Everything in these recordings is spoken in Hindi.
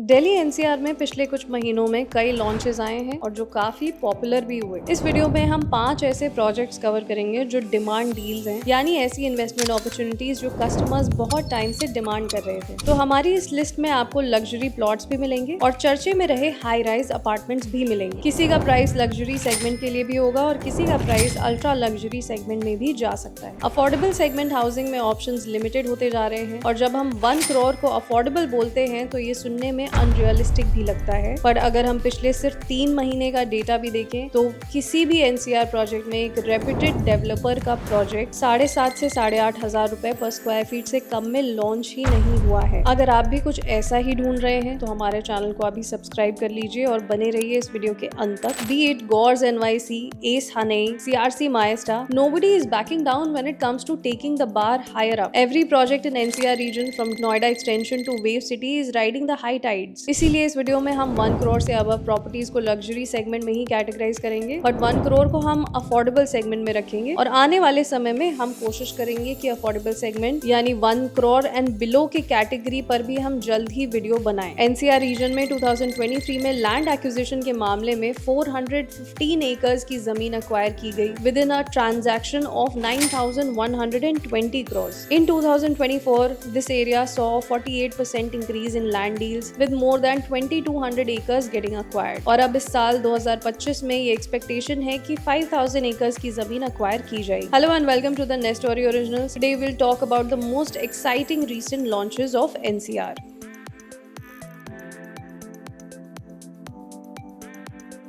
दिल्ली एनसीआर में पिछले कुछ महीनों में कई लॉन्चेस आए हैं और जो काफी पॉपुलर भी हुए। इस वीडियो में हम 5 ऐसे प्रोजेक्ट्स कवर करेंगे जो डिमांड डील्स हैं, यानी ऐसी इन्वेस्टमेंट अपॉर्चुनिटीज जो कस्टमर्स बहुत टाइम से डिमांड कर रहे थे। तो हमारी इस लिस्ट में आपको लग्जरी प्लॉट्स भी मिलेंगे और चर्चे में रहे हाई राइज अपार्टमेंट्स भी मिलेंगे। किसी का प्राइस लग्जरी सेगमेंट के लिए भी होगा और किसी का प्राइस अल्ट्रा लग्जरी सेगमेंट में भी जा सकता है। अफोर्डेबल सेगमेंट हाउसिंग में ऑप्शंस लिमिटेड होते जा रहे हैं और जब हम 1 करोड़ को अफोर्डेबल बोलते हैं तो ये सुनने में अनरियलिस्टिक भी लगता है, पर अगर हम पिछले सिर्फ 3 महीने का डेटा भी देखें तो किसी भी एनसीआर प्रोजेक्ट में एक रेप्यूटेड डेवलपर का प्रोजेक्ट 7,500 से 8,500 रुपए पर स्क्वायर फीट से कम में लॉन्च ही नहीं हुआ है। अगर आप भी कुछ ऐसा ही ढूंढ रहे हैं तो हमारे चैनल को अभी सब्सक्राइब कर लीजिए और बने रहिए इस वीडियो के अंत तक। बी इट गॉर्स NYC, एस हनई, CRC Maesta, nobody is backing down when it comes to taking the bar higher up. Every project in NCR region from Noida extension to Wave City is riding the high tides. इसीलिए इस वीडियो में हम 1 करोड़ से अबव प्रॉपर्टीज को लग्जरी सेगमेंट में ही कैटेगराइज करेंगे, बट 1 करोड़ को हम अफोर्डेबल सेगमेंट में रखेंगे और आने वाले समय में हम कोशिश करेंगे कि अफोर्डेबल सेगमेंट यानी 1 करोड़ एंड बिलो की कैटेगरी पर भी हम जल्द ही वीडियो बनाएं। एनसीआर रीजन में 2023 में लैंड एक्विजिशन के मामले में 415 एकर्स की जमीन अक्वायर की गई with in a transaction of 9,120 crore. In 2024 this area saw 48% increase in land deals with more than 2,200 acres getting acquired। और अब इस साल 2025 में ये एक्सपेक्टेशन है कि 5,000 acres की जमीन अक्वायर की जाएगी। Hello and welcome to the Nest Story Originals। Today we'll talk about the most exciting recent launches of NCR।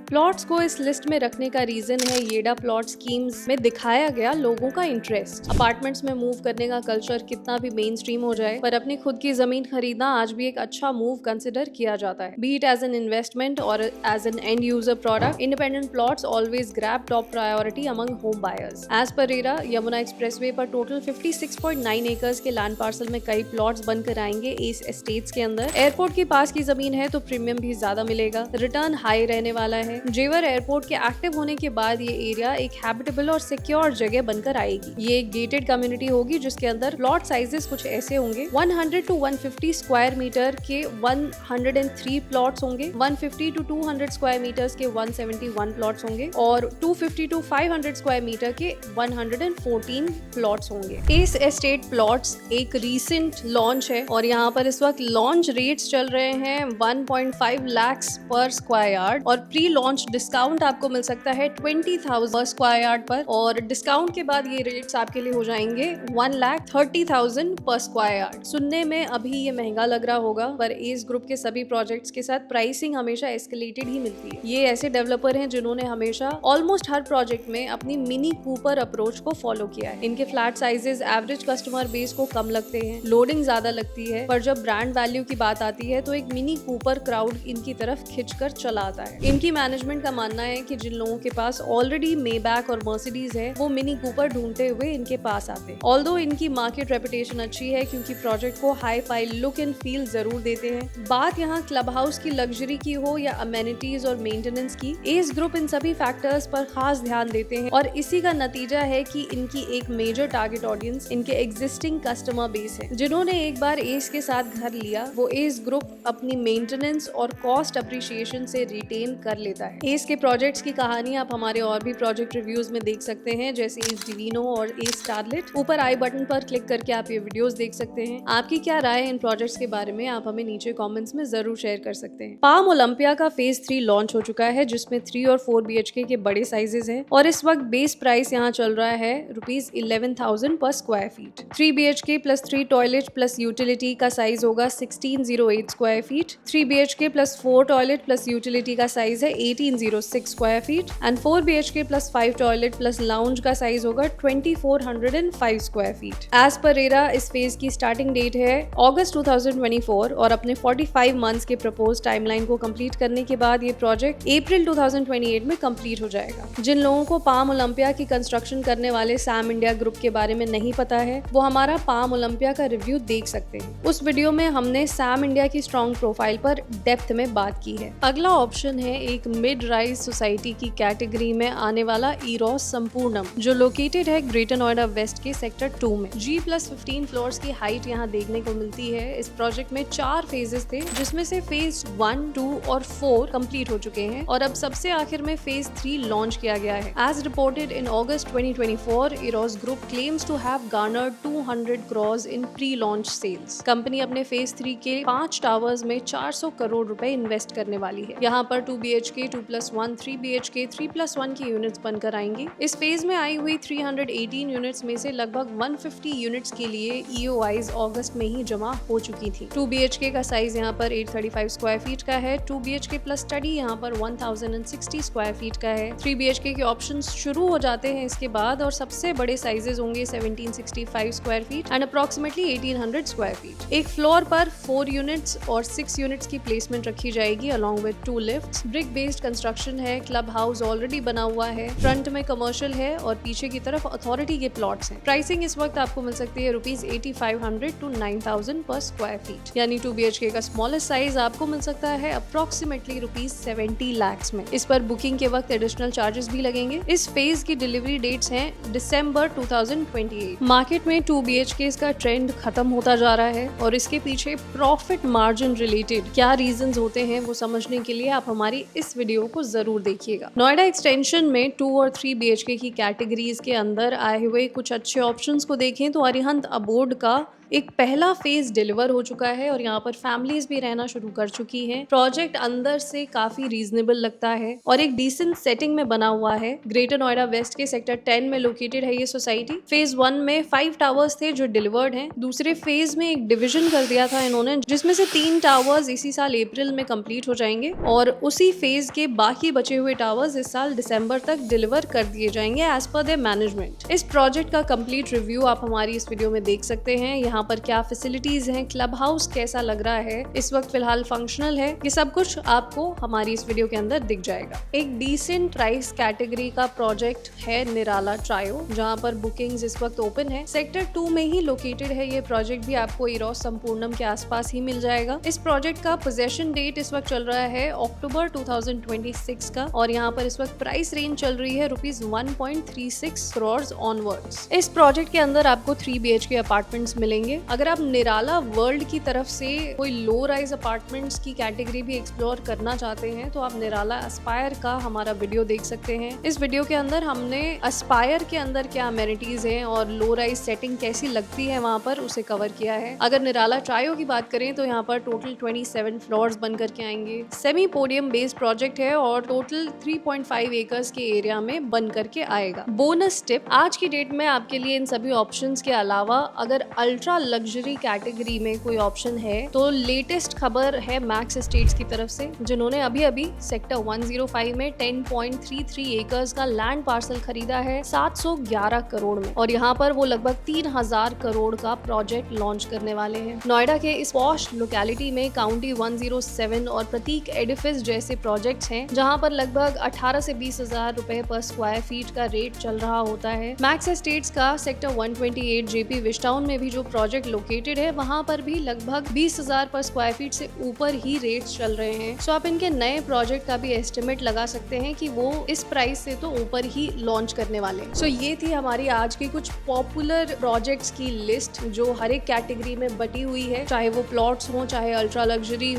Plots को इस लिस्ट में रखने का रीजन है येडा प्लॉट स्कीम्स में दिखाया गया लोगों का इंटरेस्ट। अपार्टमेंट्स में मूव करने का कल्चर कितना भी मेन स्ट्रीम हो जाए, पर अपनी खुद की जमीन खरीदना आज भी एक अच्छा मूव कंसिडर किया जाता है। Be it as an investment और as an end user product, independent plots always grab top priority among home buyers. As per RERA, Yamuna expressway पर टोटल 56.9 एकर्स के लैंड पार्सल में कई प्लॉट्स बनकर आएंगे एस एस्टेट्स के अंदर। एयरपोर्ट के पास की जमीन है तो प्रीमियम भी ज्यादा मिलेगा, रिटर्न हाई रहने वाला है। जेवर एयरपोर्ट के एक्टिव होने के बाद ये एरिया एक हैबिटेबल और सिक्योर जगह बनकर आएगी। ये एक गेटेड कम्युनिटी होगी जिसके अंदर प्लॉट साइजेस कुछ ऐसे होंगे। 100 to 150 स्क्वायर मीटर के 103 प्लॉट्स होंगे, 150 to 200 स्क्वायर मीटर्स के 171 प्लॉट्स होंगे और 250 to 500 स्क्वायर मीटर के 114 प्लॉट्स होंगे। एस एस्टेट प्लॉट्स एक रीसेंट लॉन्च है और यहाँ पर इस वक्त लॉन्च रेट्स चल रहे हैं 1.5 लाख पर स्क्वायर यार्ड और प्री लॉन्च डिस्काउंट आपको मिल सकता है 20,000 पर स्क्वायर यार्ड पर, और डिस्काउंट के बाद ये रेट्स आपके लिए हो जाएंगे 1,30,000 पर स्क्वायर यार्ड। सुनने में अभी ये महंगा लग रहा होगा, पर इस ग्रुप के सभी प्रोजेक्ट्स के साथ प्राइसिंग हमेशा एस्केलेटेड ही मिलती है। ये ऐसे डेवलपर हैं जिन्होंने हमेशा ऑलमोस्ट हर प्रोजेक्ट में अपनी मिनी कूपर अप्रोच को फॉलो किया है। इनके flat sizes average customer base को कम लगते हैं, लोडिंग ज्यादा लगती है, पर जब ब्रांड वैल्यू की बात आती है तो एक मिनी कूपर क्राउड इनकी तरफ खिंचकर चला आता है। इनकी मैनेजमेंट का मानना है कि जिन लोगों के पास ऑलरेडी मेबैक और मर्सिडीज है वो मिनी कूपर ढूंढते हुए इनके पास आते हैं। ऑल्दो इनकी मार्केट रेपुटेशन अच्छी है क्योंकि प्रोजेक्ट को hi fi look and feel जरूर देते हैं। बात यहाँ क्लब हाउस की लग्जरी की हो या अमेनिटीज और मेंटेनेंस की, एस ग्रुप इन सभी फैक्टर्स पर खास ध्यान देते हैं और इसी का नतीजा है कि इनकी एक मेजर टारगेट ऑडियंस इनके एग्जिस्टिंग कस्टमर बेस है। जिन्होंने एक बार एस के साथ घर लिया वो एस ग्रुप अपनी मेंटेनेंस और कॉस्ट अप्रिशिएशन से रिटेन कर लेता है। एस के प्रोजेक्ट्स की कहानी आप हमारे और भी प्रोजेक्ट रिव्यूज में देख सकते हैं, जैसे एस डिविनो और एस स्टारलेट। ऊपर आई बटन पर क्लिक करके आप ये वीडियोस देख सकते हैं। आपकी क्या राय है इन प्रोजेक्ट्स के बारे में, आप हमें नीचे कमेंट्स में जरूर शेयर कर सकते हैं। पाम ओलंपिया का फेज 3 लॉन्च हो चुका है जिसमें 3 और 4 BHK के बड़े साइजेस हैं और इस वक्त बेस प्राइस यहाँ चल रहा है ₹11,000 पर square feet. 3 BHK plus 3 toilet plus utility का साइज होगा 1608 square feet. 3 BHK plus 4 toilet plus utility का साइज है 1806 square feet and 4 BHK plus 5 toilet plus lounge का साइज होगा 2405 square feet. As per RERA इस फेज की स्टार्टिंग डेट है अगस्त 2024 और अपने 45 मंथ्स के प्रपोज टाइमलाइन को कंप्लीट करने के बाद ये प्रोजेक्ट अप्रैल 2028 में कंप्लीट हो जाएगा। जिन लोगों को पाम ओलंपिया की कंस्ट्रक्शन करने वाले सैम इंडिया ग्रुप के बारे में नहीं पता है वो हमारा पाम ओलंपिया का रिव्यू देख सकते हैं। उस वीडियो में हमने सैम इंडिया की स्ट्रॉन्ग प्रोफाइल पर डेप्थ में बात की है। अगला ऑप्शन है एक मिड राइज सोसाइटी की कैटेगरी में आने वाला इरोस संपूर्णम, जो लोकेटेड है ग्रेटर नोएडा वेस्ट के सेक्टर 2 में। G+15 फ्लोर्स की हाइट यहाँ देखने को मिलती है। इस प्रोजेक्ट में 4 फेजेस थे, जिसमें से फेज 1, 2 और 4 कंप्लीट हो चुके हैं और अब सबसे आखिर में फेज 3 लॉन्च किया गया है। As reported in August 2024, Eros group claims to have garnered 200 crores in pre launch sales. Company अपने फेज 3 के 5 टावर्स में 400 करोड़ रुपए इन्वेस्ट करने वाली है। यहाँ पर 2 BHK, 2+1, 3 BHK, 3+1 की यूनिट्स बनकर आएंगी। इस फेज में आई हुई 318 यूनिट्स में से लगभग 150 यूनिट्स के लिए EOIs अगस्त में ही जमा हो चुकी थी। 2 BHK का साइज यहाँ पर 835 स्क्वायर फीट का है। 2 BHK प्लस स्टडी यहाँ पर 1060 स्क्वायर फीट का है। 3 BHK के ऑप्शंस शुरू हो जाते हैं इसके बाद और सबसे बड़े साइजेस होंगे 1765 square feet and approximately 1800 square feet. एक फ्लोर पर 4 यूनिट्स और 6 यूनिट्स की प्लेसमेंट रखी जाएगी along with 2 lifts. Brick based construction है। क्लब हाउस ऑलरेडी बना हुआ है। फ्रंट में कमर्शियल है और पीछे की तरफ अथॉरिटी के प्लॉट्स हैं। प्राइसिंग इस वक्त आपको मिल सकती है ₹8500 to 9000 पर स्क्वायर फीट, यानी 2 BHK का स्मॉलेस्ट साइज आपको मिल सकता है अप्रोक्सीमेटली ₹70 लाख में। इस पर बुकिंग के वक्त एडिशनल चार्जेस भी लगेंगे। इस फेज की डिलीवरी डेट्स हैं दिसंबर 2028। मार्केट में 2 BHK का ट्रेंड खत्म होता जा रहा है और इसके पीछे प्रॉफिट मार्जिन रिलेटेड क्या रीजंस होते हैं वो समझने के लिए आप हमारी इस वीडियो को जरूर देखिएगा। नोएडा एक्सटेंशन में 2 और 3 BHK की कैटेगरीज के अंदर आए हुए कुछ अच्छे ऑप्शंस को देखें तो अरिहंत अबोर्ड का एक पहला फेज डिलीवर हो चुका है और यहाँ पर फैमिलीज भी रहना शुरू कर चुकी हैं। प्रोजेक्ट अंदर से काफी रीजनेबल लगता है और एक डिसेंट सेटिंग में बना हुआ है। ग्रेटर नोएडा वेस्ट के सेक्टर 10 में लोकेटेड है ये सोसाइटी। फेज 1 में 5 टावर्स थे जो डिलीवर्ड हैं। दूसरे फेज में एक डिविजन कर दिया था इन्होंने, जिसमें से 3 टावर्स इसी साल अप्रैल में कंप्लीट हो जाएंगे और उसी फेज के बाकी बचे हुए टावर्स इस साल दिसंबर तक डिलीवर कर दिए जाएंगे एज पर देयर मैनेजमेंट। इस प्रोजेक्ट का कंप्लीट रिव्यू आप हमारी इस वीडियो में देख सकते हैं। यहाँ पर क्या फैसिलिटीज हैं, क्लब हाउस कैसा लग रहा है, इस वक्त फिलहाल फंक्शनल है, ये सब कुछ आपको हमारी इस वीडियो के अंदर दिख जाएगा। एक डिसेंट प्राइस कैटेगरी का प्रोजेक्ट है निराला ट्रायो, जहां पर बुकिंग्स इस वक्त ओपन है। सेक्टर 2 में ही लोकेटेड है ये प्रोजेक्ट भी आपको इरोस संपूर्णम के आसपास ही मिल जाएगा। इस प्रोजेक्ट का पोजेशन डेट इस वक्त चल रहा है अक्टूबर 2026 का और यहाँ पर इस वक्त प्राइस रेंज चल रही है ₹1.36 crores ऑनवर्ड्स। इस प्रोजेक्ट के अंदर आपको 3 BHK अपार्टमेंट्स मिलेंगे। अगर आप निराला वर्ल्ड की तरफ से कोई लो राइज अपार्टमेंट्स की कैटेगरी भी एक्सप्लोर करना चाहते हैं तो आप निराला एस्पायर का हमारा वीडियो देख सकते हैं। इस वीडियो के अंदर हमने एस्पायर के अंदर क्या अमेनिटीज हैं और लो राइज सेटिंग कैसी लगती है वहाँ पर उसे कवर किया है। अगर निराला ट्रायो की बात करें तो यहाँ पर टोटल 27 फ्लोर्स बन करके आएंगे। सेमी पोडियम बेस्ड प्रोजेक्ट है और टोटल 3.5 एकर्स के एरिया में बन करके आएगा। बोनस टिप, आज की डेट में आपके लिए इन सभी ऑप्शंस के अलावा अगर अल्ट्रा लग्जरी कैटेगरी में कोई ऑप्शन है तो लेटेस्ट खबर है मैक्स एस्टेट्स की तरफ से, जिन्होंने अभी सेक्टर 105 में 10.33 एकर्स का लैंड पार्सल खरीदा है 711 करोड़ में और यहाँ पर वो लगभग 3000 करोड़ का प्रोजेक्ट लॉन्च करने वाले हैं। नोएडा के इस पॉश लोकेलिटी में काउंटी 107 और प्रतीक एडिफिस जैसे प्रोजेक्ट्स हैं, जहाँ पर लगभग 18 से 20 हजार रुपए पर स्क्वायर फीट का रेट चल रहा होता है। मैक्स एस्टेट्स का सेक्टर 128 JP विस्टाउन में भी जो प्रोजेक्ट लोकेटेड है वहाँ पर भी लगभग 20,000 पर स्क्वायर फीट से ऊपर ही रेट्स चल रहे हैं। सो आप इनके नए प्रोजेक्ट का भी एस्टिमेट लगा सकते हैं कि वो इस प्राइस से तो ऊपर ही लॉन्च करने वाले हैं। सो ये थी हमारी आज की कुछ पॉपुलर प्रोजेक्ट्स की लिस्ट जो हर एक कैटेगरी में बटी हुई है, चाहे वो प्लॉट्स हो, चाहे अल्ट्रा लग्जरी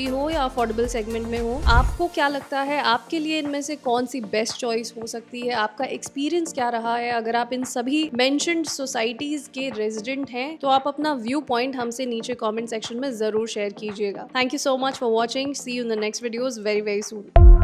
हो या अफोर्डेबल सेगमेंट में हो। आपको क्या लगता है आपके लिए इनमें से कौन सी बेस्ट चॉइस हो सकती है? आपका एक्सपीरियंस क्या रहा है? अगर आप इन सभी मेंशन्ड सोसाइटीज के रेजिडेंट हैं तो आप अपना व्यू पॉइंट हमसे नीचे कमेंट सेक्शन में जरूर शेयर कीजिएगा। Thank you so much for watching. See you in the next videos very very soon.